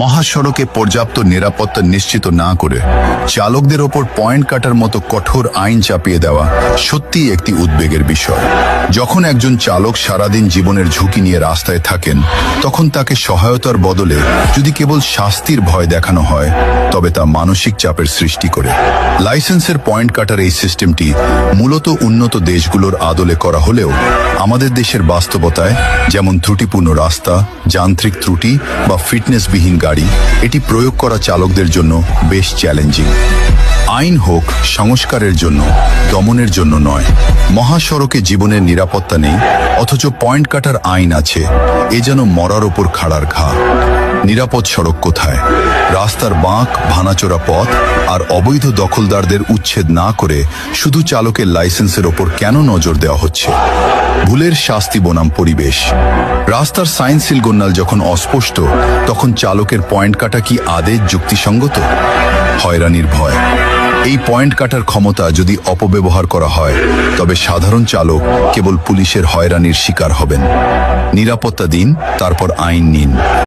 মহাসড়কে পর্যাপ্ত নিরাপত্তা নিশ্চিত না করে চালকদের ওপর পয়েন্ট কাটার মতো কঠোর আইন চাপিয়ে দেওয়া সত্যিই একটি উদ্বেগের বিষয়। যখন একজন চালক সারাদিন জীবনের ঝুঁকি নিয়ে রাস্তায় থাকেন, তখন তাকে সহায়তার বদলে যদি কেবল শাস্তির ভয় দেখানো হয়, তবে তা মানসিক চাপের সৃষ্টি করে। লাইসেন্সের পয়েন্ট কাটার এই সিস্টেমটি মূলত উন্নত দেশগুলোর আদলে করা হলেও আমাদের দেশের বাস্তবতায়, যেমন ত্রুটিপূর্ণ রাস্তা, যান্ত্রিক ত্রুটি বা ফিটনেসবিহীন গাড়ি, এটি প্রয়োগ করা চালকদের জন্য বেশ চ্যালেঞ্জিং। আইন হোক সংস্কারের জন্য, দমনের জন্য নয়। মহাসড়কে জীবনের নিরাপত্তা নেই, অথচ পয়েন্ট কাটার আইন আছে, এ যেন মরার ওপর খাড়ার ঘা। নিরাপদ সড়ক কোথায়? রাস্তার বাঁক, ভাঙাচোরা পথ আর অবৈধ দখলদারদের উচ্ছেদ না করে শুধু চালকের লাইসেন্সের ওপর কেন নজর দেওয়া হচ্ছে? ভুলের শাস্তি বনাম পরিবেশ। রাস্তার সাইন সিলগোন্নাল যখন অস্পষ্ট, তখন চালকের পয়েন্ট কাটা কি আদেশ যুক্তিসঙ্গত? হয়রানির ভয়। এই পয়েন্ট কাটার ক্ষমতা যদি অপব্যবহার করা হয়, তবে সাধারণ চালক কেবল পুলিশের হয়রানির শিকার হবেন। নিরাপত্তা দিন, তারপর আইন নিন।